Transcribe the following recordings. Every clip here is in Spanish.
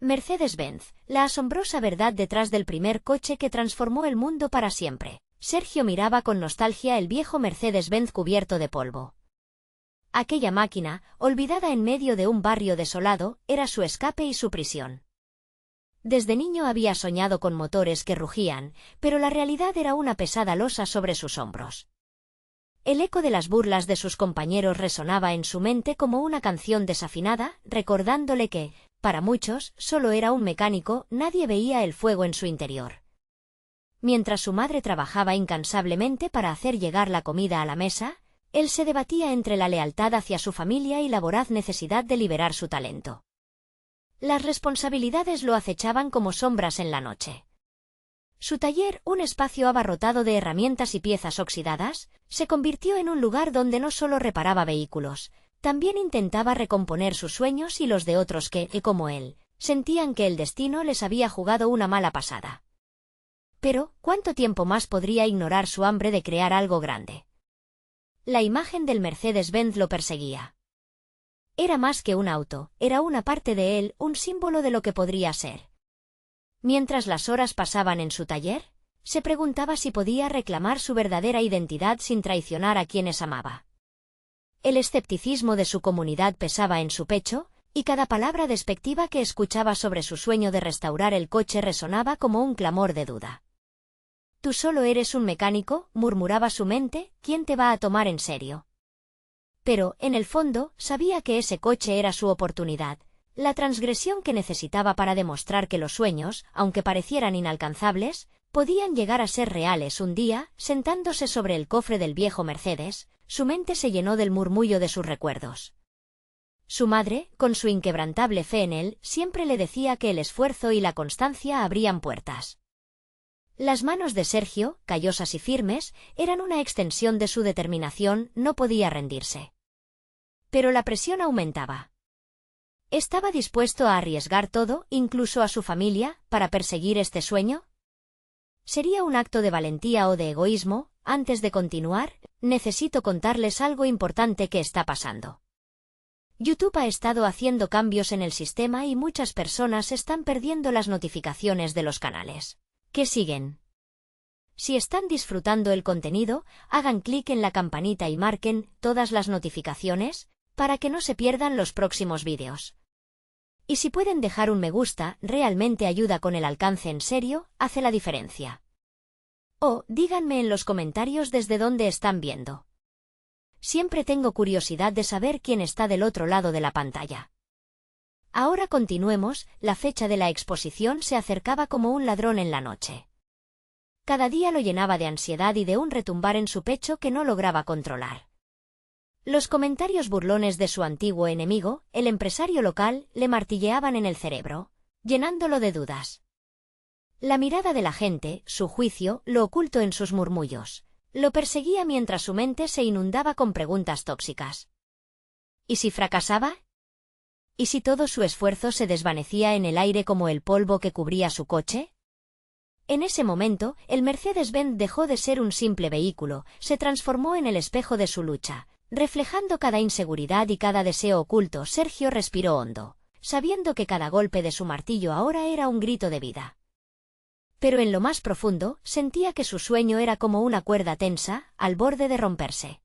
Mercedes-Benz, la asombrosa verdad detrás del primer coche que transformó el mundo para siempre. Sergio miraba con nostalgia el viejo Mercedes-Benz cubierto de polvo. Aquella máquina, olvidada en medio de un barrio desolado, era su escape y su prisión. Desde niño había soñado con motores que rugían, pero la realidad era una pesada losa sobre sus hombros. El eco de las burlas de sus compañeros resonaba en su mente como una canción desafinada, recordándole que, para muchos, solo era un mecánico, nadie veía el fuego en su interior. Mientras su madre trabajaba incansablemente para hacer llegar la comida a la mesa, él se debatía entre la lealtad hacia su familia y la voraz necesidad de liberar su talento. Las responsabilidades lo acechaban como sombras en la noche. Su taller, un espacio abarrotado de herramientas y piezas oxidadas, se convirtió en un lugar donde no solo reparaba vehículos, también intentaba recomponer sus sueños y los de otros que, como él, sentían que el destino les había jugado una mala pasada. Pero, ¿cuánto tiempo más podría ignorar su hambre de crear algo grande? La imagen del Mercedes-Benz lo perseguía. Era más que un auto, era una parte de él, un símbolo de lo que podría ser. Mientras las horas pasaban en su taller, se preguntaba si podía reclamar su verdadera identidad sin traicionar a quienes amaba. El escepticismo de su comunidad pesaba en su pecho, y cada palabra despectiva que escuchaba sobre su sueño de restaurar el coche resonaba como un clamor de duda. «Tú solo eres un mecánico», murmuraba su mente, «¿quién te va a tomar en serio?». Pero, en el fondo, sabía que ese coche era su oportunidad, la transgresión que necesitaba para demostrar que los sueños, aunque parecieran inalcanzables, podían llegar a ser reales. Un día, sentándose sobre el cofre del viejo Mercedes, su mente se llenó del murmullo de sus recuerdos. Su madre, con su inquebrantable fe en él, siempre le decía que el esfuerzo y la constancia abrían puertas. Las manos de Sergio, callosas y firmes, eran una extensión de su determinación, no podía rendirse. Pero la presión aumentaba. ¿Estaba dispuesto a arriesgar todo, incluso a su familia, para perseguir este sueño? ¿Sería un acto de valentía o de egoísmo? Antes de continuar, necesito contarles algo importante que está pasando. YouTube ha estado haciendo cambios en el sistema y muchas personas están perdiendo las notificaciones de los canales que siguen. Si están disfrutando el contenido, hagan clic en la campanita y marquen todas las notificaciones para que no se pierdan los próximos vídeos. Y si pueden dejar un me gusta, realmente ayuda con el alcance, en serio, hace la diferencia. O, díganme en los comentarios desde dónde están viendo. Siempre tengo curiosidad de saber quién está del otro lado de la pantalla. Ahora continuemos, la fecha de la exposición se acercaba como un ladrón en la noche. Cada día lo llenaba de ansiedad y de un retumbar en su pecho que no lograba controlar. Los comentarios burlones de su antiguo enemigo, el empresario local, le martilleaban en el cerebro, llenándolo de dudas. La mirada de la gente, su juicio, lo oculto en sus murmullos, lo perseguía mientras su mente se inundaba con preguntas tóxicas. ¿Y si fracasaba? ¿Y si todo su esfuerzo se desvanecía en el aire como el polvo que cubría su coche? En ese momento, el Mercedes-Benz dejó de ser un simple vehículo, se transformó en el espejo de su lucha, reflejando cada inseguridad y cada deseo oculto. Sergio respiró hondo, sabiendo que cada golpe de su martillo ahora era un grito de vida. Pero en lo más profundo, sentía que su sueño era como una cuerda tensa, al borde de romperse.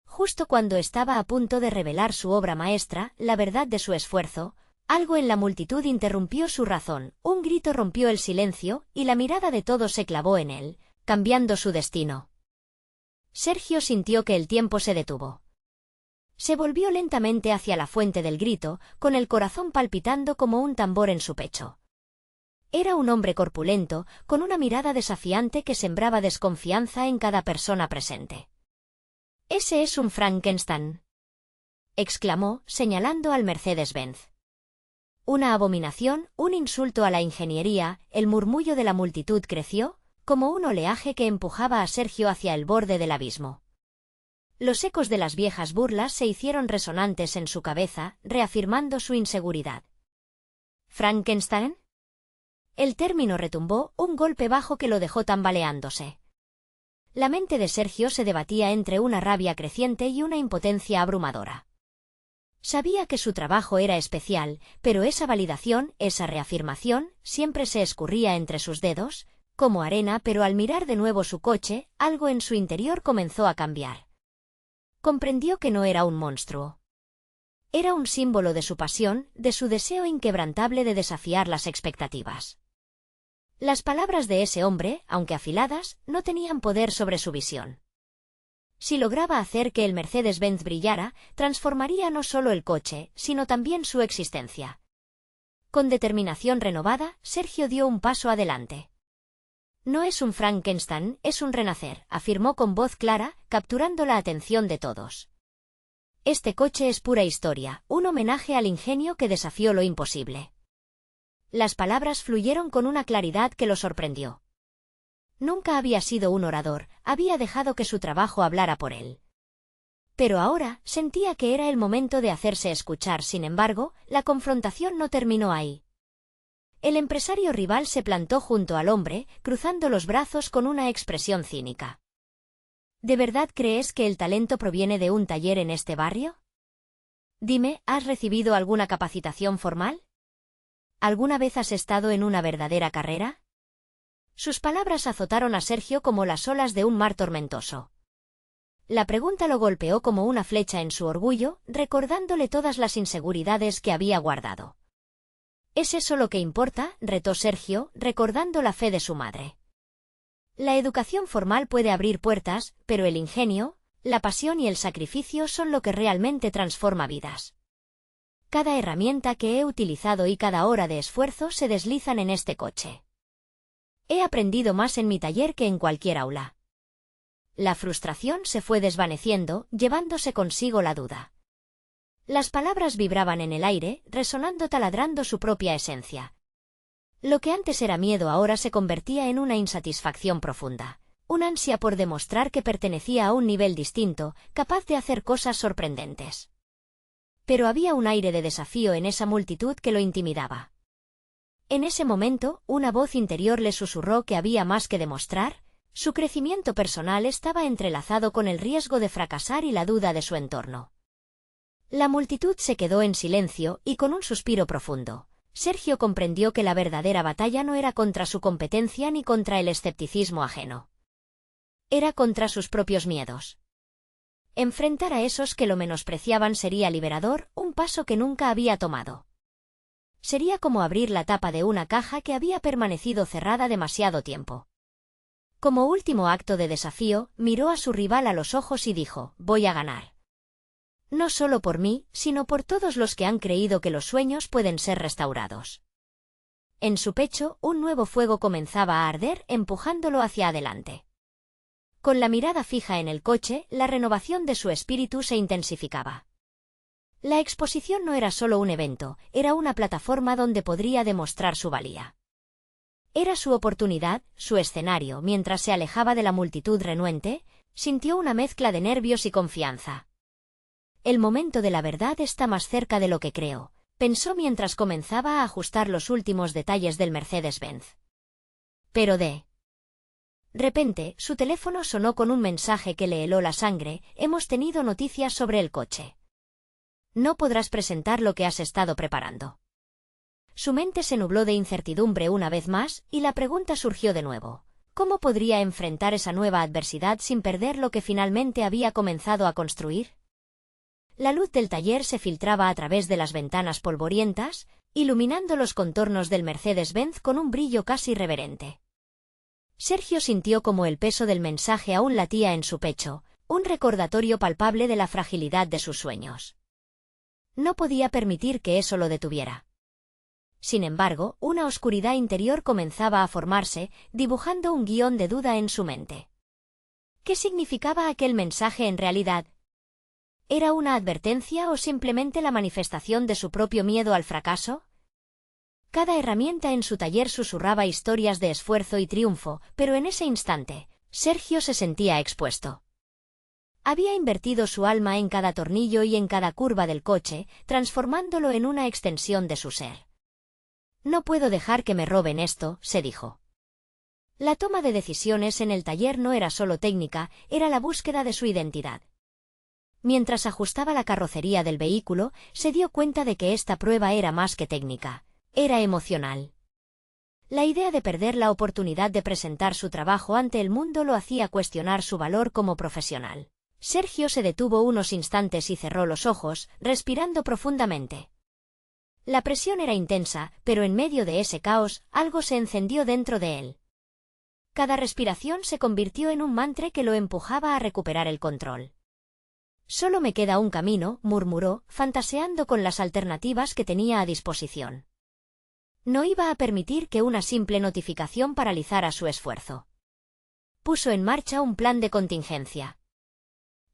Justo cuando estaba a punto de revelar su obra maestra, la verdad de su esfuerzo, algo en la multitud interrumpió su razón, un grito rompió el silencio, y la mirada de todos se clavó en él, cambiando su destino. Sergio sintió que el tiempo se detuvo. Se volvió lentamente hacia la fuente del grito, con el corazón palpitando como un tambor en su pecho. Era un hombre corpulento, con una mirada desafiante que sembraba desconfianza en cada persona presente. «Ese es un Frankenstein», exclamó, señalando al Mercedes-Benz. Una abominación, un insulto a la ingeniería. El murmullo de la multitud creció, como un oleaje que empujaba a Sergio hacia el borde del abismo. Los ecos de las viejas burlas se hicieron resonantes en su cabeza, reafirmando su inseguridad. ¿Frankenstein? El término retumbó, un golpe bajo que lo dejó tambaleándose. La mente de Sergio se debatía entre una rabia creciente y una impotencia abrumadora. Sabía que su trabajo era especial, pero esa validación, esa reafirmación, siempre se escurría entre sus dedos, como arena, pero al mirar de nuevo su coche, algo en su interior comenzó a cambiar. Comprendió que no era un monstruo. Era un símbolo de su pasión, de su deseo inquebrantable de desafiar las expectativas. Las palabras de ese hombre, aunque afiladas, no tenían poder sobre su visión. Si lograba hacer que el Mercedes-Benz brillara, transformaría no solo el coche, sino también su existencia. Con determinación renovada, Sergio dio un paso adelante. No es un Frankenstein, es un renacer, afirmó con voz clara, capturando la atención de todos. Este coche es pura historia, un homenaje al ingenio que desafió lo imposible. Las palabras fluyeron con una claridad que lo sorprendió. Nunca había sido un orador, había dejado que su trabajo hablara por él. Pero ahora sentía que era el momento de hacerse escuchar. Sin embargo, la confrontación no terminó ahí. El empresario rival se plantó junto al hombre, cruzando los brazos con una expresión cínica. ¿De verdad crees que el talento proviene de un taller en este barrio? Dime, ¿has recibido alguna capacitación formal? ¿Alguna vez has estado en una verdadera carrera? Sus palabras azotaron a Sergio como las olas de un mar tormentoso. La pregunta lo golpeó como una flecha en su orgullo, recordándole todas las inseguridades que había guardado. ¿Es eso lo que importa?, retó Sergio, recordando la fe de su madre. La educación formal puede abrir puertas, pero el ingenio, la pasión y el sacrificio son lo que realmente transforma vidas. Cada herramienta que he utilizado y cada hora de esfuerzo se deslizan en este coche. He aprendido más en mi taller que en cualquier aula. La frustración se fue desvaneciendo, llevándose consigo la duda. Las palabras vibraban en el aire, resonando, taladrando su propia esencia. Lo que antes era miedo ahora se convertía en una insatisfacción profunda, una ansia por demostrar que pertenecía a un nivel distinto, capaz de hacer cosas sorprendentes. Pero había un aire de desafío en esa multitud que lo intimidaba. En ese momento, una voz interior le susurró que había más que demostrar, su crecimiento personal estaba entrelazado con el riesgo de fracasar y la duda de su entorno. La multitud se quedó en silencio y con un suspiro profundo, Sergio comprendió que la verdadera batalla no era contra su competencia ni contra el escepticismo ajeno. Era contra sus propios miedos. Enfrentar a esos que lo menospreciaban sería liberador, un paso que nunca había tomado. Sería como abrir la tapa de una caja que había permanecido cerrada demasiado tiempo. Como último acto de desafío, miró a su rival a los ojos y dijo: voy a ganar. No solo por mí, sino por todos los que han creído que los sueños pueden ser restaurados. En su pecho, un nuevo fuego comenzaba a arder, empujándolo hacia adelante. Con la mirada fija en el coche, la renovación de su espíritu se intensificaba. La exposición no era solo un evento, era una plataforma donde podría demostrar su valía. Era su oportunidad, su escenario. Mientras se alejaba de la multitud renuente, sintió una mezcla de nervios y confianza. El momento de la verdad está más cerca de lo que creo, pensó mientras comenzaba a ajustar los últimos detalles del Mercedes-Benz. Pero de repente, su teléfono sonó con un mensaje que le heló la sangre: hemos tenido noticias sobre el coche. No podrás presentar lo que has estado preparando. Su mente se nubló de incertidumbre una vez más, y la pregunta surgió de nuevo: ¿cómo podría enfrentar esa nueva adversidad sin perder lo que finalmente había comenzado a construir? La luz del taller se filtraba a través de las ventanas polvorientas, iluminando los contornos del Mercedes-Benz con un brillo casi reverente. Sergio sintió como el peso del mensaje aún latía en su pecho, un recordatorio palpable de la fragilidad de sus sueños. No podía permitir que eso lo detuviera. Sin embargo, una oscuridad interior comenzaba a formarse, dibujando un guión de duda en su mente. ¿Qué significaba aquel mensaje en realidad? ¿Era una advertencia o simplemente la manifestación de su propio miedo al fracaso? Cada herramienta en su taller susurraba historias de esfuerzo y triunfo, pero en ese instante, Sergio se sentía expuesto. Había invertido su alma en cada tornillo y en cada curva del coche, transformándolo en una extensión de su ser. No puedo dejar que me roben esto, se dijo. La toma de decisiones en el taller no era solo técnica, era la búsqueda de su identidad. Mientras ajustaba la carrocería del vehículo, se dio cuenta de que esta prueba era más que técnica, era emocional. La idea de perder la oportunidad de presentar su trabajo ante el mundo lo hacía cuestionar su valor como profesional. Sergio se detuvo unos instantes y cerró los ojos, respirando profundamente. La presión era intensa, pero en medio de ese caos, algo se encendió dentro de él. Cada respiración se convirtió en un mantra que lo empujaba a recuperar el control. «Solo me queda un camino», murmuró, fantaseando con las alternativas que tenía a disposición. No iba a permitir que una simple notificación paralizara su esfuerzo. Puso en marcha un plan de contingencia.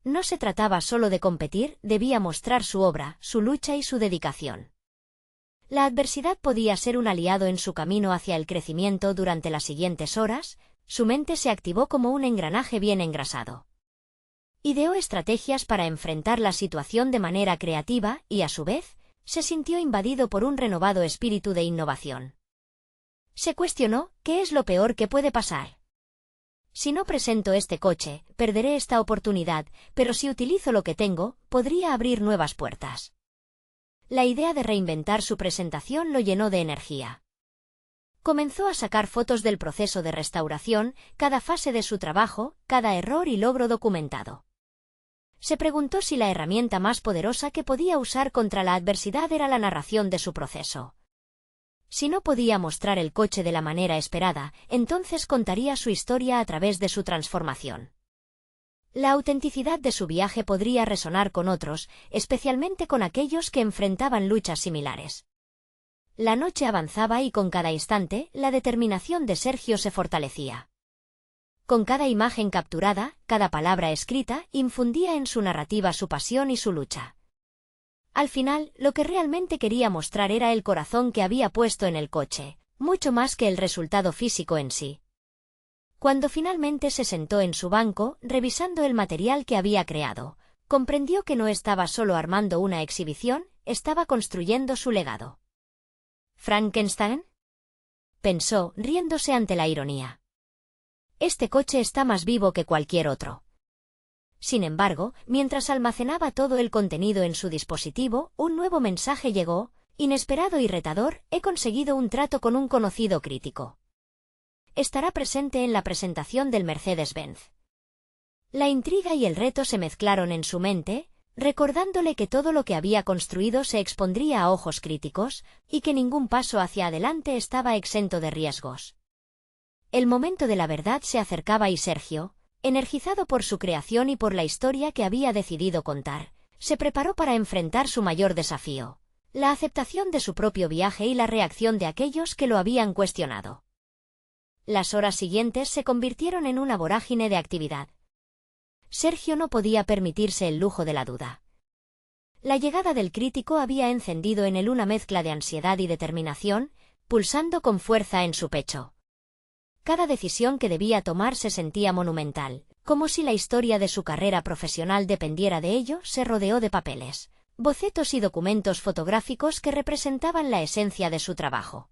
No se trataba solo de competir, debía mostrar su obra, su lucha y su dedicación. La adversidad podía ser un aliado en su camino hacia el crecimiento. Durante las siguientes horas, su mente se activó como un engranaje bien engrasado. Ideó estrategias para enfrentar la situación de manera creativa y, a su vez, se sintió invadido por un renovado espíritu de innovación. Se cuestionó, ¿qué es lo peor que puede pasar? Si no presento este coche, perderé esta oportunidad, pero si utilizo lo que tengo, podría abrir nuevas puertas. La idea de reinventar su presentación lo llenó de energía. Comenzó a sacar fotos del proceso de restauración, cada fase de su trabajo, cada error y logro documentado. Se preguntó si la herramienta más poderosa que podía usar contra la adversidad era la narración de su proceso. Si no podía mostrar el coche de la manera esperada, entonces contaría su historia a través de su transformación. La autenticidad de su viaje podría resonar con otros, especialmente con aquellos que enfrentaban luchas similares. La noche avanzaba y con cada instante, la determinación de Sergio se fortalecía. Con cada imagen capturada, cada palabra escrita, infundía en su narrativa su pasión y su lucha. Al final, lo que realmente quería mostrar era el corazón que había puesto en el coche, mucho más que el resultado físico en sí. Cuando finalmente se sentó en su banco, revisando el material que había creado, comprendió que no estaba solo armando una exhibición, estaba construyendo su legado. ¿Frankenstein?, pensó, riéndose ante la ironía. Este coche está más vivo que cualquier otro. Sin embargo, mientras almacenaba todo el contenido en su dispositivo, un nuevo mensaje llegó, inesperado y retador: he conseguido un trato con un conocido crítico. Estará presente en la presentación del Mercedes-Benz. La intriga y el reto se mezclaron en su mente, recordándole que todo lo que había construido se expondría a ojos críticos, y que ningún paso hacia adelante estaba exento de riesgos. El momento de la verdad se acercaba y Sergio, energizado por su creación y por la historia que había decidido contar, se preparó para enfrentar su mayor desafío: la aceptación de su propio viaje y la reacción de aquellos que lo habían cuestionado. Las horas siguientes se convirtieron en una vorágine de actividad. Sergio no podía permitirse el lujo de la duda. La llegada del crítico había encendido en él una mezcla de ansiedad y determinación, pulsando con fuerza en su pecho. Cada decisión que debía tomar se sentía monumental, como si la historia de su carrera profesional dependiera de ello. Se rodeó de papeles, bocetos y documentos fotográficos que representaban la esencia de su trabajo.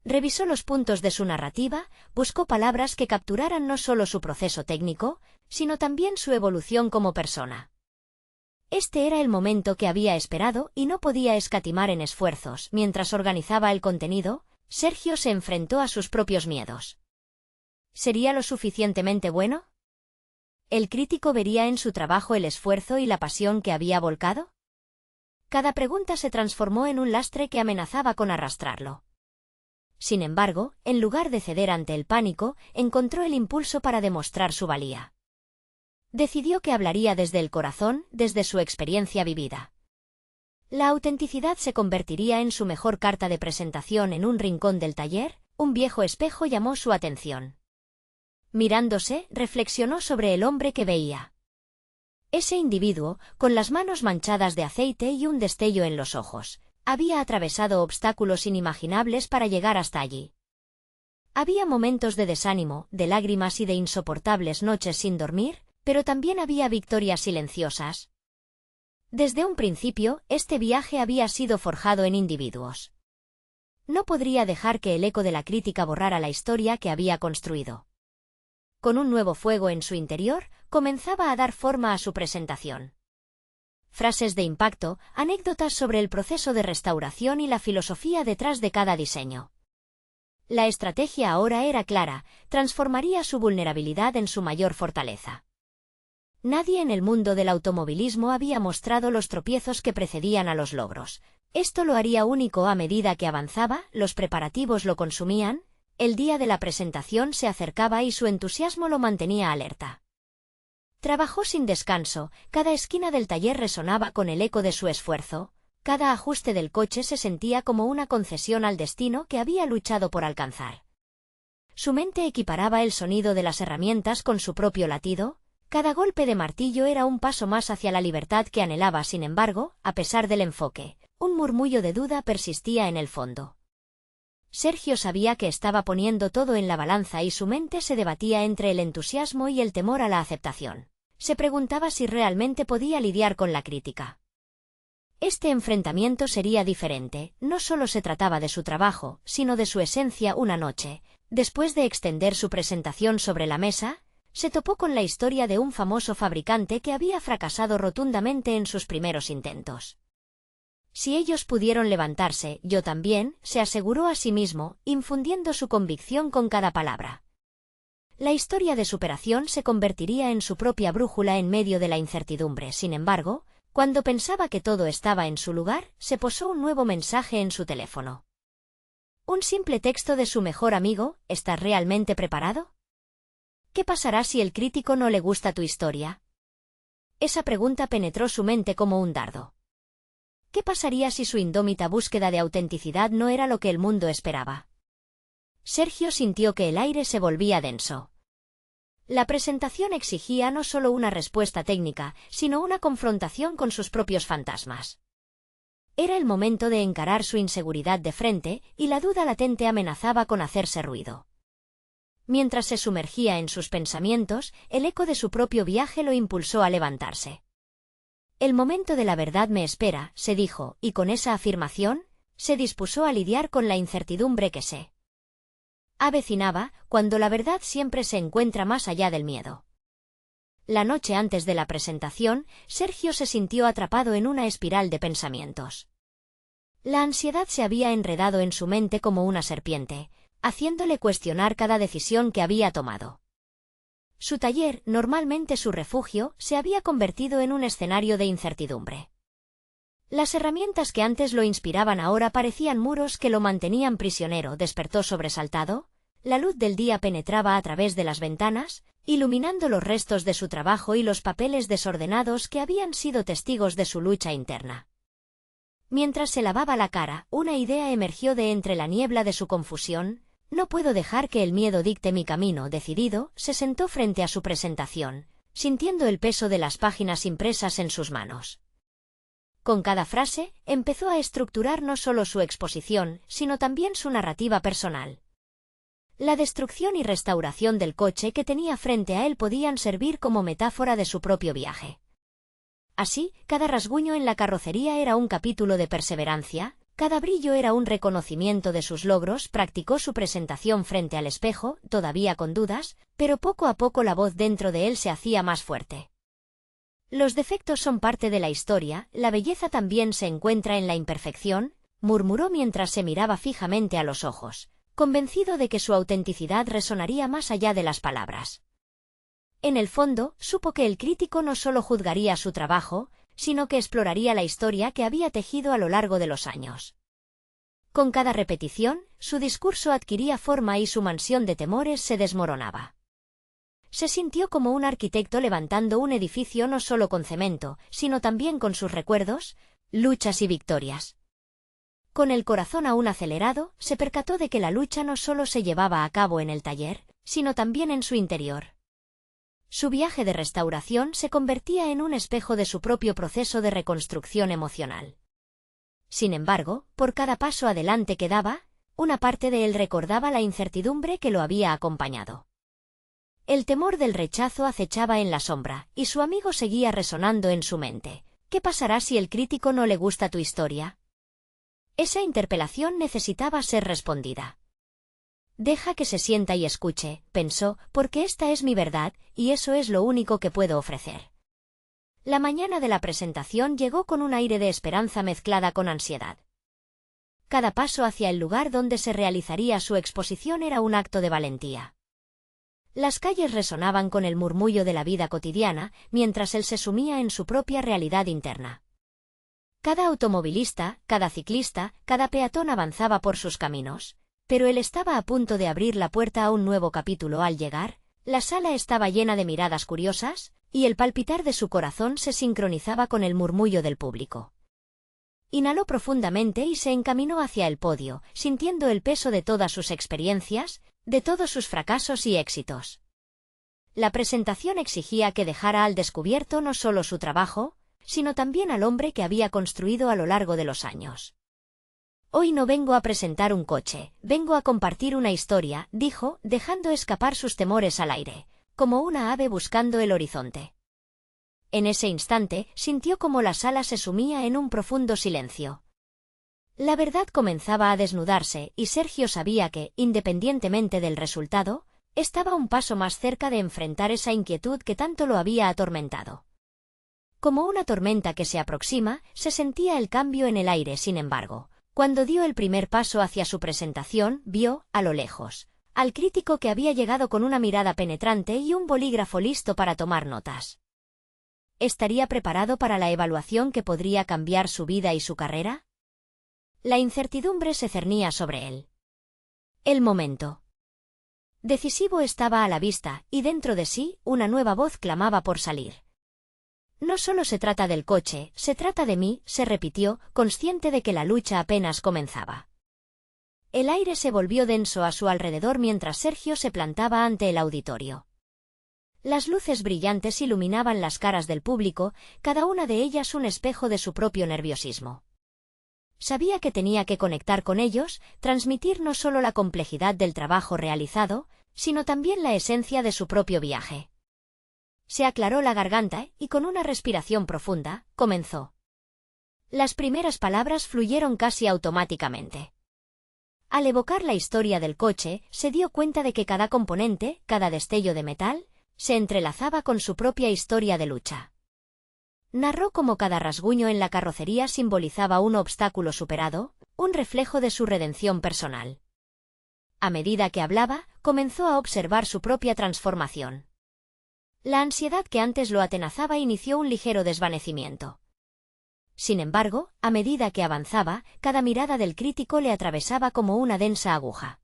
Revisó los puntos de su narrativa, buscó palabras que capturaran no solo su proceso técnico, sino también su evolución como persona. Este era el momento que había esperado y no podía escatimar en esfuerzos. Mientras organizaba el contenido, Sergio se enfrentó a sus propios miedos. ¿Sería lo suficientemente bueno? ¿El crítico vería en su trabajo el esfuerzo y la pasión que había volcado? Cada pregunta se transformó en un lastre que amenazaba con arrastrarlo. Sin embargo, en lugar de ceder ante el pánico, encontró el impulso para demostrar su valía. Decidió que hablaría desde el corazón, desde su experiencia vivida. La autenticidad se convertiría en su mejor carta de presentación. En un rincón del taller, un viejo espejo llamó su atención. Mirándose, reflexionó sobre el hombre que veía. Ese individuo, con las manos manchadas de aceite y un destello en los ojos, había atravesado obstáculos inimaginables para llegar hasta allí. Había momentos de desánimo, de lágrimas y de insoportables noches sin dormir, pero también había victorias silenciosas. Desde un principio, este viaje había sido forjado en individuos. No podría dejar que el eco de la crítica borrara la historia que había construido. Con un nuevo fuego en su interior, comenzaba a dar forma a su presentación. frases de impacto, anécdotas sobre el proceso de restauración y la filosofía detrás de cada diseño. La estrategia ahora era clara, transformaría su vulnerabilidad en su mayor fortaleza. Nadie en el mundo del automovilismo había mostrado los tropiezos que precedían a los logros. Esto lo haría único a medida que avanzaba, los preparativos lo consumían, el día de la presentación se acercaba y su entusiasmo lo mantenía alerta. Trabajó sin descanso, cada esquina del taller resonaba con el eco de su esfuerzo, cada ajuste del coche se sentía como una concesión al destino que había luchado por alcanzar. Su mente equiparaba el sonido de las herramientas con su propio latido, cada golpe de martillo era un paso más hacia la libertad que anhelaba. Sin embargo, a pesar del enfoque, un murmullo de duda persistía en el fondo. Sergio sabía que estaba poniendo todo en la balanza y su mente se debatía entre el entusiasmo y el temor a la aceptación. Se preguntaba si realmente podía lidiar con la crítica. Este enfrentamiento sería diferente, no solo se trataba de su trabajo, sino de su esencia. Una noche, después de extender su presentación sobre la mesa, se topó con la historia de un famoso fabricante que había fracasado rotundamente en sus primeros intentos. Si ellos pudieron levantarse, yo también, se aseguró a sí mismo, infundiendo su convicción con cada palabra. La historia de superación se convertiría en su propia brújula en medio de la incertidumbre. Sin embargo, cuando pensaba que todo estaba en su lugar, se posó un nuevo mensaje en su teléfono. Un simple texto de su mejor amigo: ¿estás realmente preparado? ¿Qué pasará si el crítico no le gusta tu historia? Esa pregunta penetró su mente como un dardo. ¿Qué pasaría si su indómita búsqueda de autenticidad no era lo que el mundo esperaba? Sergio sintió que el aire se volvía denso. La presentación exigía no solo una respuesta técnica, sino una confrontación con sus propios fantasmas. Era el momento de encarar su inseguridad de frente, y la duda latente amenazaba con hacerse ruido. Mientras se sumergía en sus pensamientos, el eco de su propio viaje lo impulsó a levantarse. El momento de la verdad me espera, se dijo, y con esa afirmación, se dispuso a lidiar con la incertidumbre que se avecinaba, cuando la verdad siempre se encuentra más allá del miedo. La noche antes de la presentación, Sergio se sintió atrapado en una espiral de pensamientos. La ansiedad se había enredado en su mente como una serpiente, haciéndole cuestionar cada decisión que había tomado. Su taller, normalmente su refugio, se había convertido en un escenario de incertidumbre. Las herramientas que antes lo inspiraban ahora parecían muros que lo mantenían prisionero. Despertó sobresaltado. La luz del día penetraba a través de las ventanas, iluminando los restos de su trabajo y los papeles desordenados que habían sido testigos de su lucha interna. Mientras se lavaba la cara, una idea emergió de entre la niebla de su confusión. No puedo dejar que el miedo dicte mi camino. Decidido, se sentó frente a su presentación, sintiendo el peso de las páginas impresas en sus manos. Con cada frase, empezó a estructurar no solo su exposición, sino también su narrativa personal. La destrucción y restauración del coche que tenía frente a él podían servir como metáfora de su propio viaje. Así, cada rasguño en la carrocería era un capítulo de perseverancia, cada brillo era un reconocimiento de sus logros. Practicó su presentación frente al espejo, todavía con dudas, pero poco a poco la voz dentro de él se hacía más fuerte. Los defectos son parte de la historia, la belleza también se encuentra en la imperfección, murmuró mientras se miraba fijamente a los ojos, convencido de que su autenticidad resonaría más allá de las palabras. En el fondo, supo que el crítico no solo juzgaría su trabajo, sino que exploraría la historia que había tejido a lo largo de los años. Con cada repetición, su discurso adquiría forma y su mansión de temores se desmoronaba. Se sintió como un arquitecto levantando un edificio no solo con cemento, sino también con sus recuerdos, luchas y victorias. Con el corazón aún acelerado, se percató de que la lucha no solo se llevaba a cabo en el taller, sino también en su interior. Su viaje de restauración se convertía en un espejo de su propio proceso de reconstrucción emocional. Sin embargo, por cada paso adelante que daba, una parte de él recordaba la incertidumbre que lo había acompañado. El temor del rechazo acechaba en la sombra, y su amigo seguía resonando en su mente. ¿Qué pasará si el crítico no le gusta tu historia? Esa interpelación necesitaba ser respondida. Deja que se sienta y escuche, pensó, porque esta es mi verdad, y eso es lo único que puedo ofrecer. La mañana de la presentación llegó con un aire de esperanza mezclada con ansiedad. Cada paso hacia el lugar donde se realizaría su exposición era un acto de valentía. Las calles resonaban con el murmullo de la vida cotidiana, mientras él se sumía en su propia realidad interna. Cada automovilista, cada ciclista, cada peatón avanzaba por sus caminos, pero él estaba a punto de abrir la puerta a un nuevo capítulo al llegar. La sala estaba llena de miradas curiosas, y el palpitar de su corazón se sincronizaba con el murmullo del público. Inhaló profundamente y se encaminó hacia el podio, sintiendo el peso de todas sus experiencias, de todos sus fracasos y éxitos. La presentación exigía que dejara al descubierto no solo su trabajo, sino también al hombre que había construido a lo largo de los años. «Hoy no vengo a presentar un coche, vengo a compartir una historia», dijo, dejando escapar sus temores al aire, como una ave buscando el horizonte. En ese instante, sintió como la sala se sumía en un profundo silencio. La verdad comenzaba a desnudarse, y Sergio sabía que, independientemente del resultado, estaba un paso más cerca de enfrentar esa inquietud que tanto lo había atormentado. Como una tormenta que se aproxima, se sentía el cambio en el aire. Sin embargo, cuando dio el primer paso hacia su presentación, vio, a lo lejos, al crítico que había llegado con una mirada penetrante y un bolígrafo listo para tomar notas. ¿Estaría preparado para la evaluación que podría cambiar su vida y su carrera? La incertidumbre se cernía sobre él. El momento decisivo estaba a la vista, y dentro de sí, una nueva voz clamaba por salir. «No solo se trata del coche, se trata de mí», se repitió, consciente de que la lucha apenas comenzaba. El aire se volvió denso a su alrededor mientras Sergio se plantaba ante el auditorio. Las luces brillantes iluminaban las caras del público, cada una de ellas un espejo de su propio nerviosismo. Sabía que tenía que conectar con ellos, transmitir no solo la complejidad del trabajo realizado, sino también la esencia de su propio viaje. Se aclaró la garganta y con una respiración profunda, comenzó. Las primeras palabras fluyeron casi automáticamente. Al evocar la historia del coche, se dio cuenta de que cada componente, cada destello de metal, se entrelazaba con su propia historia de lucha. Narró cómo cada rasguño en la carrocería simbolizaba un obstáculo superado, un reflejo de su redención personal. A medida que hablaba, comenzó a observar su propia transformación. La ansiedad que antes lo atenazaba inició un ligero desvanecimiento. Sin embargo, a medida que avanzaba, cada mirada del crítico le atravesaba como una densa aguja.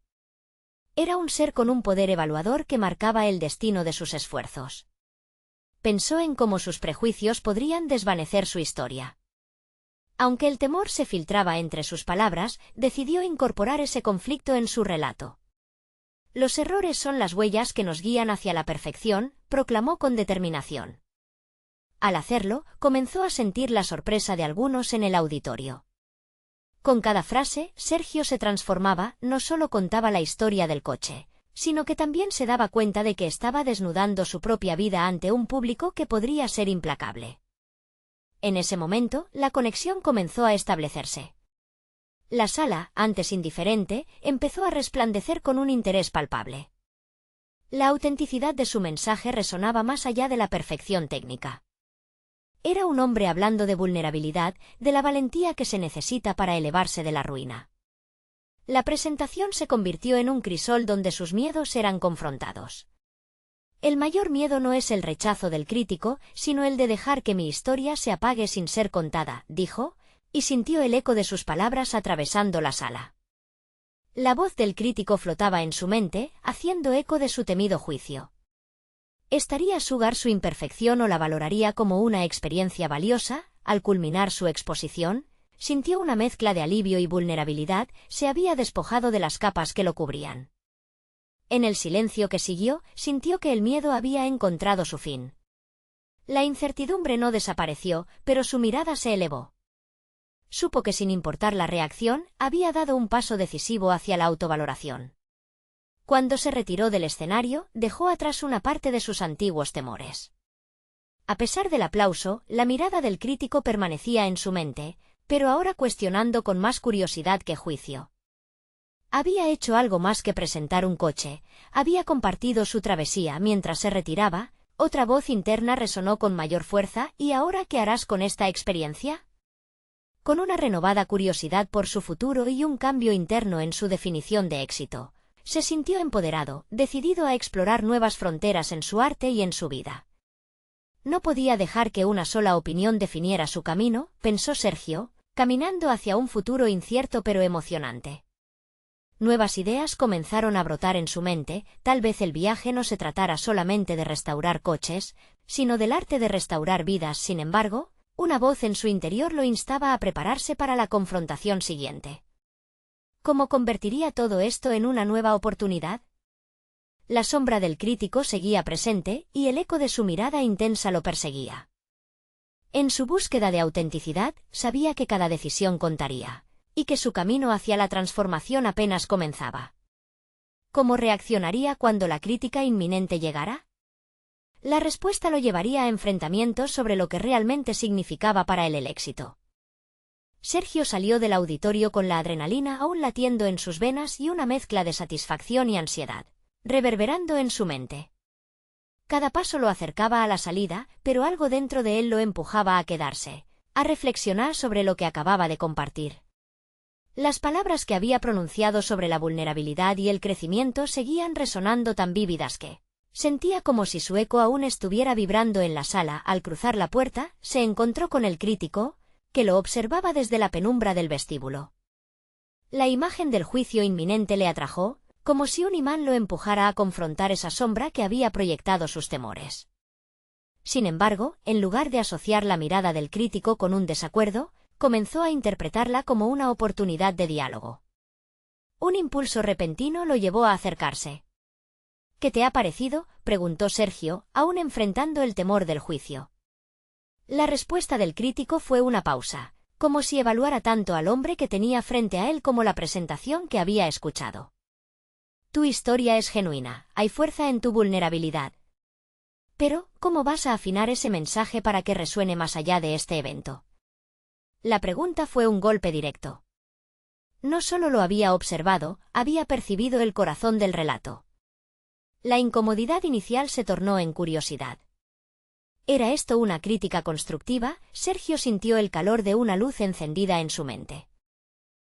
Era un ser con un poder evaluador que marcaba el destino de sus esfuerzos. Pensó en cómo sus prejuicios podrían desvanecer su historia. Aunque el temor se filtraba entre sus palabras, decidió incorporar ese conflicto en su relato. «Los errores son las huellas que nos guían hacia la perfección», proclamó con determinación. Al hacerlo, comenzó a sentir la sorpresa de algunos en el auditorio. Con cada frase, Sergio se transformaba, no solo contaba la historia del coche, sino que también se daba cuenta de que estaba desnudando su propia vida ante un público que podría ser implacable. En ese momento, la conexión comenzó a establecerse. La sala, antes indiferente, empezó a resplandecer con un interés palpable. La autenticidad de su mensaje resonaba más allá de la perfección técnica. Era un hombre hablando de vulnerabilidad, de la valentía que se necesita para elevarse de la ruina. La presentación se convirtió en un crisol donde sus miedos eran confrontados. «El mayor miedo no es el rechazo del crítico, sino el de dejar que mi historia se apague sin ser contada», dijo, y sintió el eco de sus palabras atravesando la sala. La voz del crítico flotaba en su mente, haciendo eco de su temido juicio. ¿Estaría Sugar su imperfección o la valoraría como una experiencia valiosa? Al culminar su exposición, sintió una mezcla de alivio y vulnerabilidad, se había despojado de las capas que lo cubrían. En el silencio que siguió, sintió que el miedo había encontrado su fin. La incertidumbre no desapareció, pero su mirada se elevó. Supo que sin importar la reacción, había dado un paso decisivo hacia la autovaloración. Cuando se retiró del escenario, dejó atrás una parte de sus antiguos temores. A pesar del aplauso, la mirada del crítico permanecía en su mente, pero ahora cuestionando con más curiosidad que juicio. Había hecho algo más que presentar un coche, había compartido su travesía. Mientras se retiraba, Otra voz interna resonó con mayor fuerza. ¿Y ahora qué harás con esta experiencia? Con una renovada curiosidad por su futuro y un cambio interno en su definición de éxito, se sintió empoderado, decidido a explorar nuevas fronteras en su arte y en su vida. No podía dejar que una sola opinión definiera su camino, pensó Sergio, caminando hacia un futuro incierto pero emocionante. Nuevas ideas comenzaron a brotar en su mente. Tal vez el viaje no se tratara solamente de restaurar coches, sino del arte de restaurar vidas. Sin embargo, una voz en su interior lo instaba a prepararse para la confrontación siguiente. ¿Cómo convertiría todo esto en una nueva oportunidad? La sombra del crítico seguía presente, y el eco de su mirada intensa lo perseguía. En su búsqueda de autenticidad, sabía que cada decisión contaría, y que su camino hacia la transformación apenas comenzaba. ¿Cómo reaccionaría cuando la crítica inminente llegara? La respuesta lo llevaría a enfrentamientos sobre lo que realmente significaba para él el éxito. Sergio salió del auditorio con la adrenalina aún latiendo en sus venas y una mezcla de satisfacción y ansiedad reverberando en su mente. Cada paso lo acercaba a la salida, pero algo dentro de él lo empujaba a quedarse, a reflexionar sobre lo que acababa de compartir. Las palabras que había pronunciado sobre la vulnerabilidad y el crecimiento seguían resonando tan vívidas que sentía como si su eco aún estuviera vibrando en la sala. Al cruzar la puerta, se encontró con el crítico, que lo observaba desde la penumbra del vestíbulo. La imagen del juicio inminente le atrajo, como si un imán lo empujara a confrontar esa sombra que había proyectado sus temores. Sin embargo, en lugar de asociar la mirada del crítico con un desacuerdo, comenzó a interpretarla como una oportunidad de diálogo. Un impulso repentino lo llevó a acercarse. ¿Qué te ha parecido?, preguntó Sergio, aún enfrentando el temor del juicio. La respuesta del crítico fue una pausa, como si evaluara tanto al hombre que tenía frente a él como la presentación que había escuchado. Tu historia es genuina, hay fuerza en tu vulnerabilidad. Pero, ¿cómo vas a afinar ese mensaje para que resuene más allá de este evento? La pregunta fue un golpe directo. No solo lo había observado, había percibido el corazón del relato. La incomodidad inicial se tornó en curiosidad. ¿Era esto una crítica constructiva? Sergio sintió el calor de una luz encendida en su mente.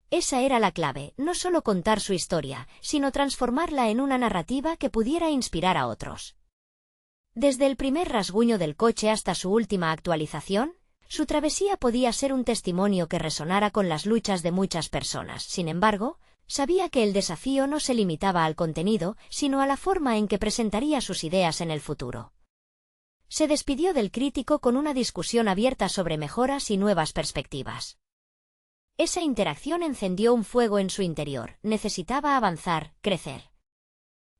Esa era la clave, no solo contar su historia, sino transformarla en una narrativa que pudiera inspirar a otros. Desde el primer rasguño del coche hasta su última actualización, su travesía podía ser un testimonio que resonara con las luchas de muchas personas. Sin embargo, sabía que el desafío no se limitaba al contenido, sino a la forma en que presentaría sus ideas en el futuro. Se despidió del crítico con una discusión abierta sobre mejoras y nuevas perspectivas. Esa interacción encendió un fuego en su interior. Necesitaba avanzar, crecer.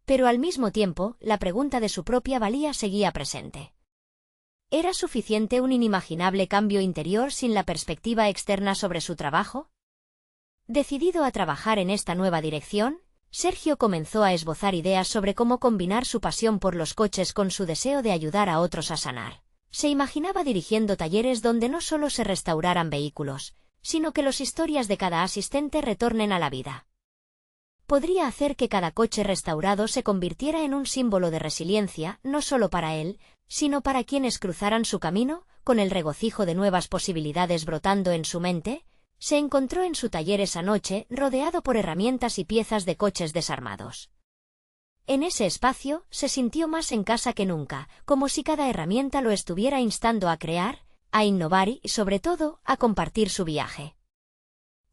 Pero al mismo tiempo, la pregunta de su propia valía seguía presente. ¿Era suficiente un inimaginable cambio interior sin la perspectiva externa sobre su trabajo? Decidido a trabajar en esta nueva dirección, Sergio comenzó a esbozar ideas sobre cómo combinar su pasión por los coches con su deseo de ayudar a otros a sanar. Se imaginaba dirigiendo talleres donde no solo se restauraran vehículos, sino que las historias de cada asistente retornen a la vida. Podría hacer que cada coche restaurado se convirtiera en un símbolo de resiliencia, no solo para él, sino para quienes cruzaran su camino. Con el regocijo de nuevas posibilidades brotando en su mente, se encontró en su taller esa noche, rodeado por herramientas y piezas de coches desarmados. En ese espacio, se sintió más en casa que nunca, como si cada herramienta lo estuviera instando a crear, a innovar y, sobre todo, a compartir su viaje.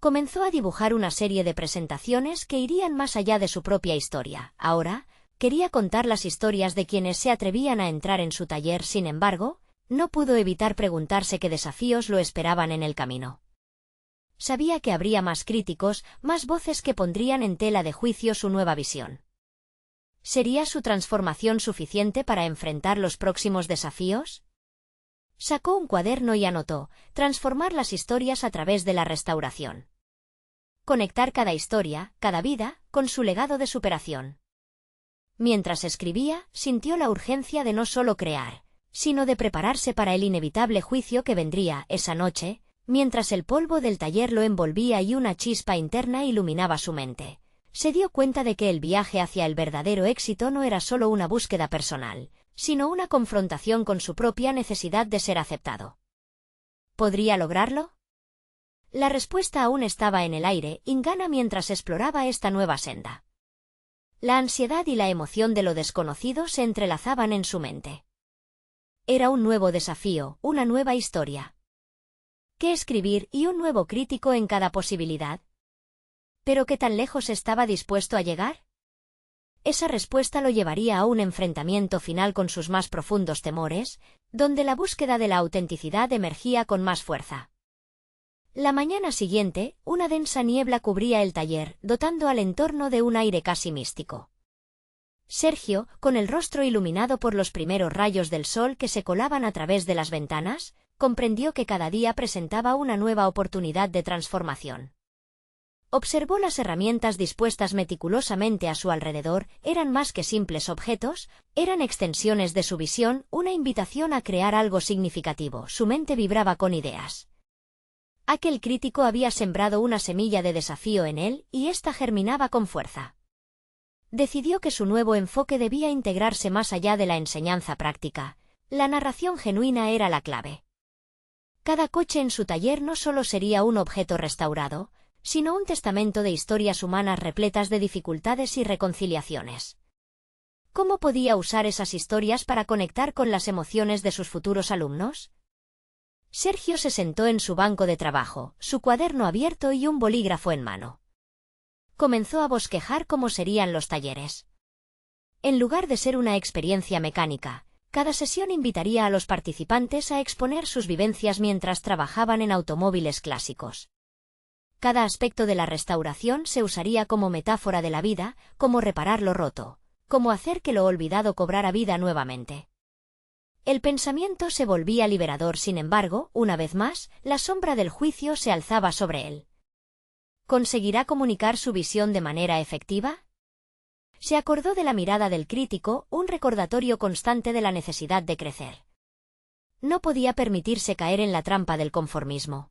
Comenzó a dibujar una serie de presentaciones que irían más allá de su propia historia. Ahora, quería contar las historias de quienes se atrevían a entrar en su taller. Sin embargo, no pudo evitar preguntarse qué desafíos lo esperaban en el camino. Sabía que habría más críticos, más voces que pondrían en tela de juicio su nueva visión. ¿Sería su transformación suficiente para enfrentar los próximos desafíos? Sacó un cuaderno y anotó: transformar las historias a través de la restauración. Conectar cada historia, cada vida, con su legado de superación. Mientras escribía, sintió la urgencia de no solo crear, sino de prepararse para el inevitable juicio que vendría esa noche, mientras el polvo del taller lo envolvía y una chispa interna iluminaba su mente. Se dio cuenta de que el viaje hacia el verdadero éxito no era solo una búsqueda personal, sino una confrontación con su propia necesidad de ser aceptado. ¿Podría lograrlo? La respuesta aún estaba en el aire, ingana mientras exploraba esta nueva senda. La ansiedad y la emoción de lo desconocido se entrelazaban en su mente. Era un nuevo desafío, una nueva historia. ¿Qué escribir y un nuevo crítico en cada posibilidad? ¿Pero qué tan lejos estaba dispuesto a llegar? Esa respuesta lo llevaría a un enfrentamiento final con sus más profundos temores, donde la búsqueda de la autenticidad emergía con más fuerza. La mañana siguiente, una densa niebla cubría el taller, dotando al entorno de un aire casi místico. Sergio, con el rostro iluminado por los primeros rayos del sol que se colaban a través de las ventanas, comprendió que cada día presentaba una nueva oportunidad de transformación. Observó las herramientas dispuestas meticulosamente a su alrededor, eran más que simples objetos, eran extensiones de su visión, una invitación a crear algo significativo. Su mente vibraba con ideas. Aquel crítico había sembrado una semilla de desafío en él, y ésta germinaba con fuerza. Decidió que su nuevo enfoque debía integrarse más allá de la enseñanza práctica. La narración genuina era la clave. Cada coche en su taller no solo sería un objeto restaurado, sino un testamento de historias humanas repletas de dificultades y reconciliaciones. ¿Cómo podía usar esas historias para conectar con las emociones de sus futuros alumnos? Sergio se sentó en su banco de trabajo, su cuaderno abierto y un bolígrafo en mano. Comenzó a bosquejar cómo serían los talleres. En lugar de ser una experiencia mecánica, cada sesión invitaría a los participantes a exponer sus vivencias mientras trabajaban en automóviles clásicos. Cada aspecto de la restauración se usaría como metáfora de la vida, como reparar lo roto, como hacer que lo olvidado cobrara vida nuevamente. El pensamiento se volvía liberador, sin embargo, una vez más, la sombra del juicio se alzaba sobre él. ¿Conseguirá comunicar su visión de manera efectiva? Se acordó de la mirada del crítico, un recordatorio constante de la necesidad de crecer. No podía permitirse caer en la trampa del conformismo.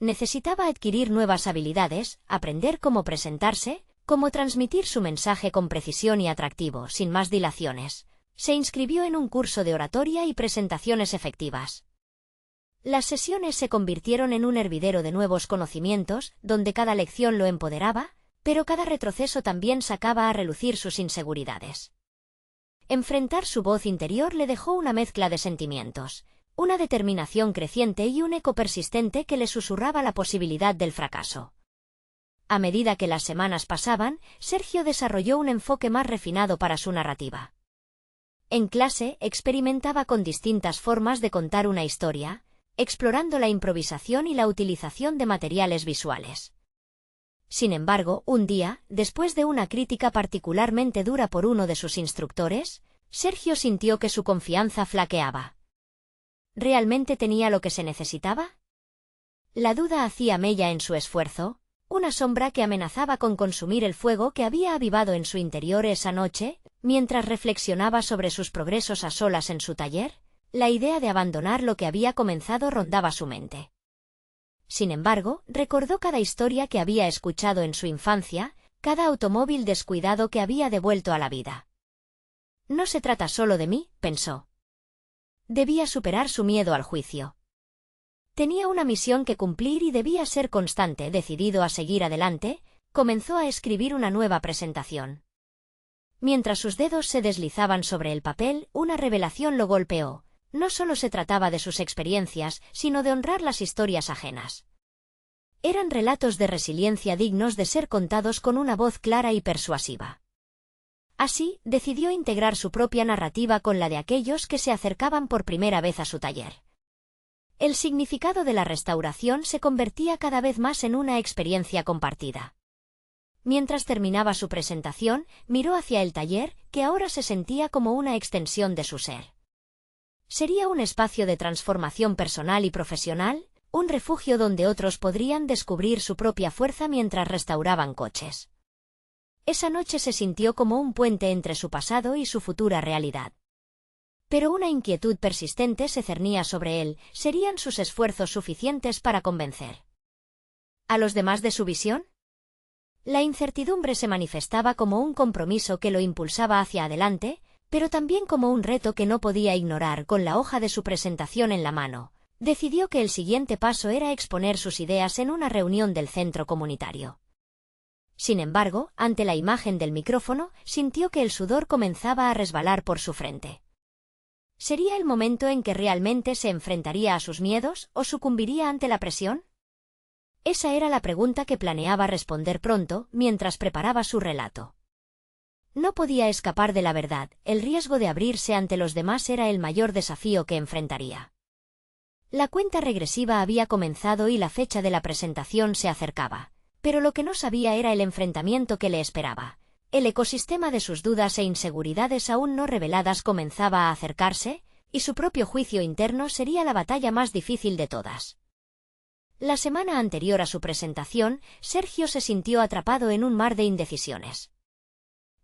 Necesitaba adquirir nuevas habilidades, aprender cómo presentarse, cómo transmitir su mensaje con precisión y atractivo, sin más dilaciones. Se inscribió en un curso de oratoria y presentaciones efectivas. Las sesiones se convirtieron en un hervidero de nuevos conocimientos, donde cada lección lo empoderaba, pero cada retroceso también sacaba a relucir sus inseguridades. Enfrentar su voz interior le dejó una mezcla de sentimientos, una determinación creciente y un eco persistente que le susurraba la posibilidad del fracaso. A medida que las semanas pasaban, Sergio desarrolló un enfoque más refinado para su narrativa. En clase, experimentaba con distintas formas de contar una historia, explorando la improvisación y la utilización de materiales visuales. Sin embargo, un día, después de una crítica particularmente dura por uno de sus instructores, Sergio sintió que su confianza flaqueaba. ¿Realmente tenía lo que se necesitaba? La duda hacía mella en su esfuerzo, una sombra que amenazaba con consumir el fuego que había avivado en su interior esa noche. Mientras reflexionaba sobre sus progresos a solas en su taller, la idea de abandonar lo que había comenzado rondaba su mente. Sin embargo, recordó cada historia que había escuchado en su infancia, cada automóvil descuidado que había devuelto a la vida. No se trata solo de mí, pensó. Debía superar su miedo al juicio. Tenía una misión que cumplir y debía ser constante. Decidido a seguir adelante, comenzó a escribir una nueva presentación. Mientras sus dedos se deslizaban sobre el papel, una revelación lo golpeó. No solo se trataba de sus experiencias, sino de honrar las historias ajenas. Eran relatos de resiliencia dignos de ser contados con una voz clara y persuasiva. Así, decidió integrar su propia narrativa con la de aquellos que se acercaban por primera vez a su taller. El significado de la restauración se convertía cada vez más en una experiencia compartida. Mientras terminaba su presentación, miró hacia el taller, que ahora se sentía como una extensión de su ser. Sería un espacio de transformación personal y profesional, un refugio donde otros podrían descubrir su propia fuerza mientras restauraban coches. Esa noche se sintió como un puente entre su pasado y su futura realidad. Pero una inquietud persistente se cernía sobre él. ¿Serían sus esfuerzos suficientes para convencer a los demás de su visión? La incertidumbre se manifestaba como un compromiso que lo impulsaba hacia adelante, pero también como un reto que no podía ignorar. Con la hoja de su presentación en la mano, decidió que el siguiente paso era exponer sus ideas en una reunión del centro comunitario. Sin embargo, ante la imagen del micrófono, sintió que el sudor comenzaba a resbalar por su frente. ¿Sería el momento en que realmente se enfrentaría a sus miedos o sucumbiría ante la presión? Esa era la pregunta que planeaba responder pronto, mientras preparaba su relato. No podía escapar de la verdad, el riesgo de abrirse ante los demás era el mayor desafío que enfrentaría. La cuenta regresiva había comenzado y la fecha de la presentación se acercaba, pero lo que no sabía era el enfrentamiento que le esperaba. El ecosistema de sus dudas e inseguridades aún no reveladas comenzaba a acercarse, y su propio juicio interno sería la batalla más difícil de todas. La semana anterior a su presentación, Sergio se sintió atrapado en un mar de indecisiones.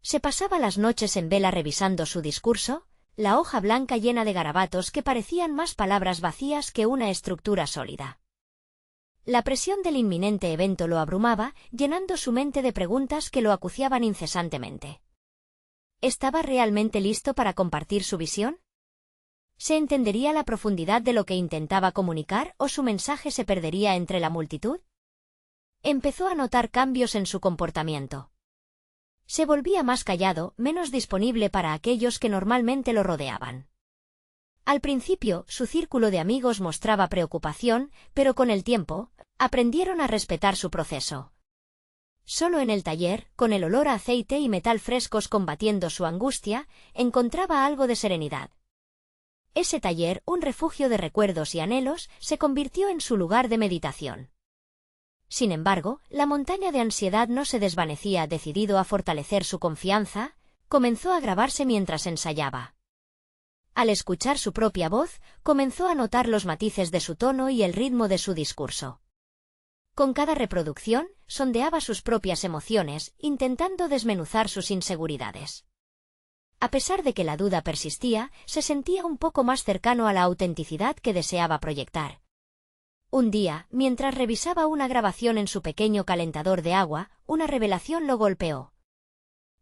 Se pasaba las noches en vela revisando su discurso, la hoja blanca llena de garabatos que parecían más palabras vacías que una estructura sólida. La presión del inminente evento lo abrumaba, llenando su mente de preguntas que lo acuciaban incesantemente. ¿Estaba realmente listo para compartir su visión? ¿Se entendería la profundidad de lo que intentaba comunicar o su mensaje se perdería entre la multitud? Empezó a notar cambios en su comportamiento. Se volvía más callado, menos disponible para aquellos que normalmente lo rodeaban. Al principio, su círculo de amigos mostraba preocupación, pero con el tiempo, aprendieron a respetar su proceso. Solo en el taller, con el olor a aceite y metal frescos combatiendo su angustia, encontraba algo de serenidad. Ese taller, un refugio de recuerdos y anhelos, se convirtió en su lugar de meditación. Sin embargo, la montaña de ansiedad no se desvanecía. Decidido a fortalecer su confianza, comenzó a grabarse mientras ensayaba. Al escuchar su propia voz, comenzó a notar los matices de su tono y el ritmo de su discurso. Con cada reproducción, sondeaba sus propias emociones, intentando desmenuzar sus inseguridades. A pesar de que la duda persistía, se sentía un poco más cercano a la autenticidad que deseaba proyectar. Un día, mientras revisaba una grabación en su pequeño calentador de agua, una revelación lo golpeó.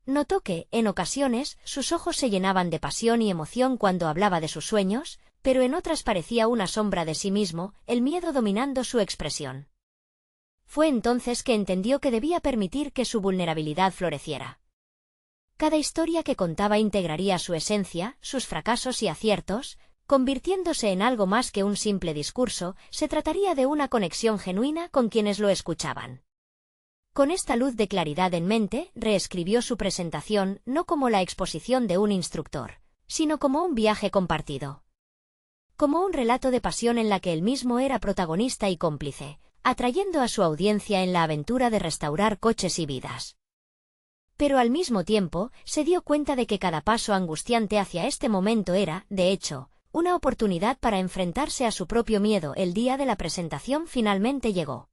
Notó que, en ocasiones, sus ojos se llenaban de pasión y emoción cuando hablaba de sus sueños, pero en otras parecía una sombra de sí mismo, el miedo dominando su expresión. Fue entonces que entendió que debía permitir que su vulnerabilidad floreciera. Cada historia que contaba integraría su esencia, sus fracasos y aciertos, convirtiéndose en algo más que un simple discurso. Se trataría de una conexión genuina con quienes lo escuchaban. Con esta luz de claridad en mente, reescribió su presentación no como la exposición de un instructor, sino como un viaje compartido. Como un relato de pasión en la que él mismo era protagonista y cómplice, atrayendo a su audiencia en la aventura de restaurar coches y vidas. Pero al mismo tiempo, se dio cuenta de que cada paso angustiante hacia este momento era, de hecho, una oportunidad para enfrentarse a su propio miedo. El día de la presentación finalmente llegó.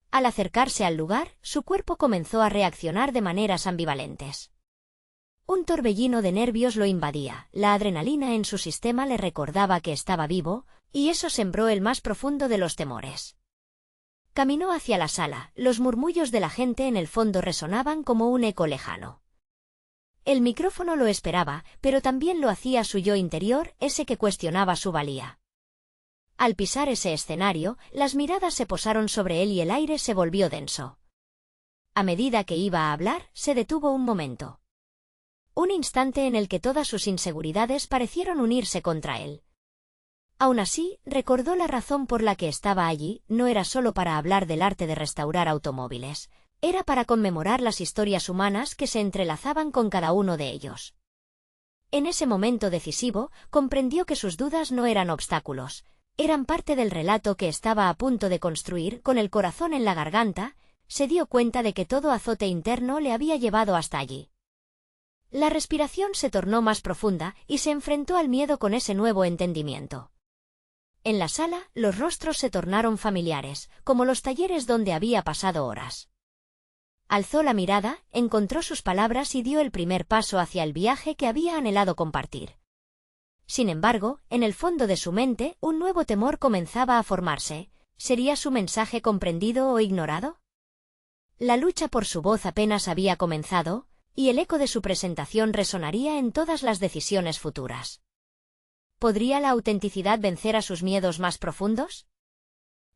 Al acercarse al lugar, su cuerpo comenzó a reaccionar de maneras ambivalentes. Un torbellino de nervios lo invadía, la adrenalina en su sistema le recordaba que estaba vivo, y eso sembró el más profundo de los temores. Caminó hacia la sala, los murmullos de la gente en el fondo resonaban como un eco lejano. El micrófono lo esperaba, pero también lo hacía su yo interior, ese que cuestionaba su valía. Al pisar ese escenario, las miradas se posaron sobre él y el aire se volvió denso. A medida que iba a hablar, se detuvo un momento. Un instante en el que todas sus inseguridades parecieron unirse contra él. Aún así, recordó la razón por la que estaba allí. No era solo para hablar del arte de restaurar automóviles, era para conmemorar las historias humanas que se entrelazaban con cada uno de ellos. En ese momento decisivo, comprendió que sus dudas no eran obstáculos, eran parte del relato que estaba a punto de construir. Con el corazón en la garganta, se dio cuenta de que todo azote interno le había llevado hasta allí. La respiración se tornó más profunda y se enfrentó al miedo con ese nuevo entendimiento. En la sala, los rostros se tornaron familiares, como los talleres donde había pasado horas. Alzó la mirada, encontró sus palabras y dio el primer paso hacia el viaje que había anhelado compartir. Sin embargo, en el fondo de su mente, un nuevo temor comenzaba a formarse. ¿Sería su mensaje comprendido o ignorado? La lucha por su voz apenas había comenzado, y el eco de su presentación resonaría en todas las decisiones futuras. ¿Podría la autenticidad vencer a sus miedos más profundos?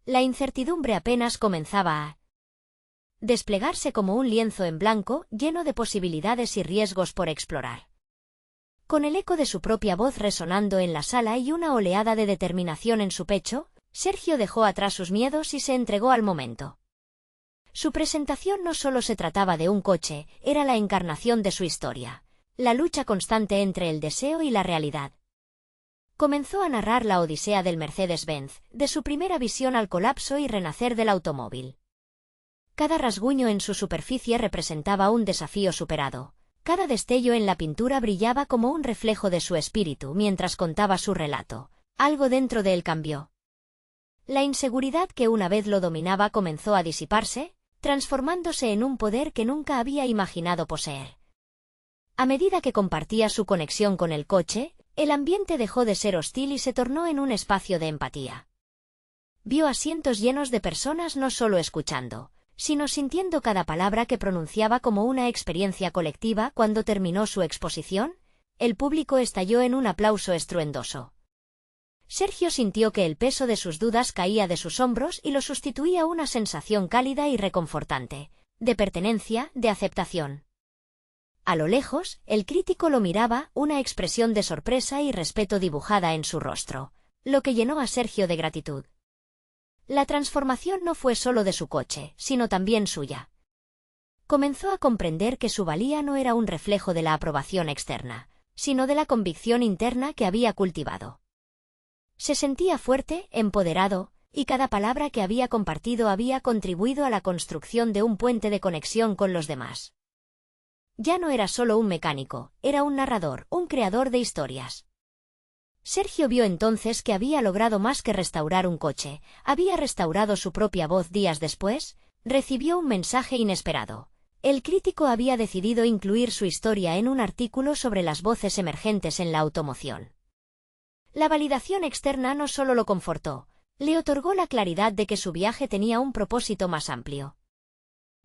La incertidumbre apenas comenzaba a desplegarse como un lienzo en blanco, lleno de posibilidades y riesgos por explorar. Con el eco de su propia voz resonando en la sala y una oleada de determinación en su pecho, Sergio dejó atrás sus miedos y se entregó al momento. Su presentación no solo se trataba de un coche, era la encarnación de su historia, la lucha constante entre el deseo y la realidad. Comenzó a narrar la odisea del Mercedes-Benz, de su primera visión al colapso y renacer del automóvil. Cada rasguño en su superficie representaba un desafío superado. Cada destello en la pintura brillaba como un reflejo de su espíritu mientras contaba su relato. Algo dentro de él cambió. La inseguridad que una vez lo dominaba comenzó a disiparse, transformándose en un poder que nunca había imaginado poseer. A medida que compartía su conexión con el coche, el ambiente dejó de ser hostil y se tornó en un espacio de empatía. Vio asientos llenos de personas no solo escuchando, sino sintiendo cada palabra que pronunciaba como una experiencia colectiva. Cuando terminó su exposición, el público estalló en un aplauso estruendoso. Sergio sintió que el peso de sus dudas caía de sus hombros y lo sustituía una sensación cálida y reconfortante, de pertenencia, de aceptación. A lo lejos, el crítico lo miraba, una expresión de sorpresa y respeto dibujada en su rostro, lo que llenó a Sergio de gratitud. La transformación no fue solo de su coche, sino también suya. Comenzó a comprender que su valía no era un reflejo de la aprobación externa, sino de la convicción interna que había cultivado. Se sentía fuerte, empoderado, y cada palabra que había compartido había contribuido a la construcción de un puente de conexión con los demás. Ya no era solo un mecánico, era un narrador, un creador de historias. Sergio vio entonces que había logrado más que restaurar un coche, había restaurado su propia voz. Días después, recibió un mensaje inesperado. El crítico había decidido incluir su historia en un artículo sobre las voces emergentes en la automoción. La validación externa no solo lo confortó, le otorgó la claridad de que su viaje tenía un propósito más amplio.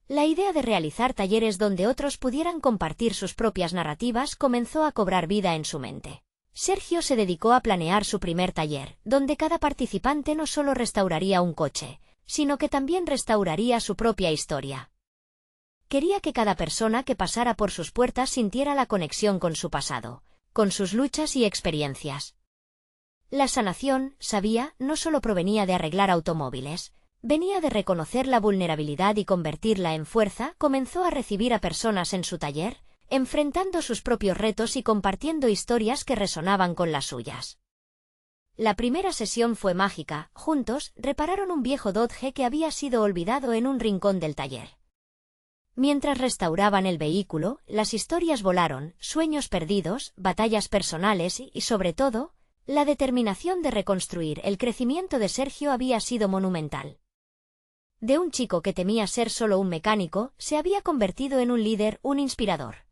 La idea de realizar talleres donde otros pudieran compartir sus propias narrativas comenzó a cobrar vida en su mente. Sergio se dedicó a planear su primer taller, donde cada participante no solo restauraría un coche, sino que también restauraría su propia historia. Quería que cada persona que pasara por sus puertas sintiera la conexión con su pasado, con sus luchas y experiencias. La sanación, sabía, no solo provenía de arreglar automóviles, venía de reconocer la vulnerabilidad y convertirla en fuerza. Comenzó a recibir a personas en su taller, enfrentando sus propios retos y compartiendo historias que resonaban con las suyas. La primera sesión fue mágica. Juntos, repararon un viejo Dodge que había sido olvidado en un rincón del taller. Mientras restauraban el vehículo, las historias volaron, sueños perdidos, batallas personales y, sobre todo, la determinación de reconstruir. El crecimiento de Sergio había sido monumental. De un chico que temía ser solo un mecánico, se había convertido en un líder, un inspirador.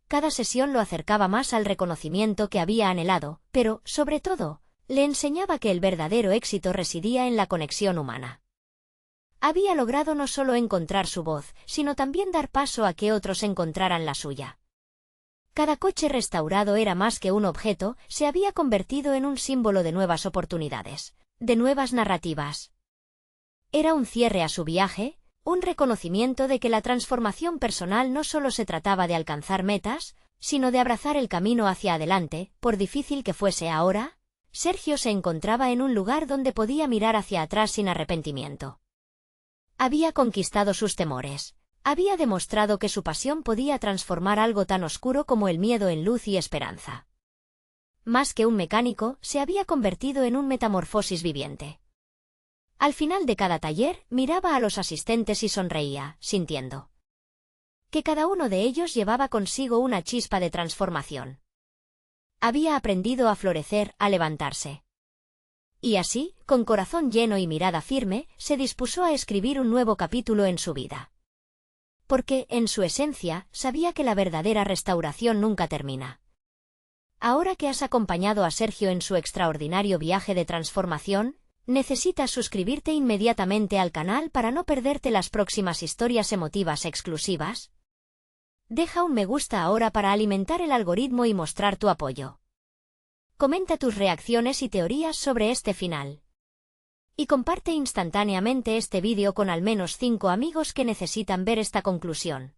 Cada sesión lo acercaba más al reconocimiento que había anhelado, pero, sobre todo, le enseñaba que el verdadero éxito residía en la conexión humana. Había logrado no solo encontrar su voz, sino también dar paso a que otros encontraran la suya. Cada coche restaurado era más que un objeto, se había convertido en un símbolo de nuevas oportunidades, de nuevas narrativas. Era un cierre a su viaje, un reconocimiento de que la transformación personal no solo se trataba de alcanzar metas, sino de abrazar el camino hacia adelante. Por difícil que fuese ahora, Sergio se encontraba en un lugar donde podía mirar hacia atrás sin arrepentimiento. Había conquistado sus temores. Había demostrado que su pasión podía transformar algo tan oscuro como el miedo en luz y esperanza. Más que un mecánico, se había convertido en un metamorfosis viviente. Al final de cada taller, miraba a los asistentes y sonreía, sintiendo que cada uno de ellos llevaba consigo una chispa de transformación. Había aprendido a florecer, a levantarse. Y así, con corazón lleno y mirada firme, se dispuso a escribir un nuevo capítulo en su vida. Porque, en su esencia, sabía que la verdadera restauración nunca termina. Ahora que has acompañado a Sergio en su extraordinario viaje de transformación, Necesitas suscribirte inmediatamente al canal para no perderte las próximas historias emotivas exclusivas. Deja un me gusta ahora para alimentar el algoritmo y mostrar tu apoyo. Comenta tus reacciones y teorías sobre este final. Y comparte instantáneamente este vídeo con al menos 5 amigos que necesitan ver esta conclusión.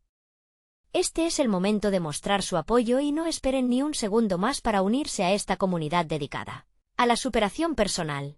Este es el momento de mostrar su apoyo y no esperen ni un segundo más para unirse a esta comunidad dedicada a la superación personal.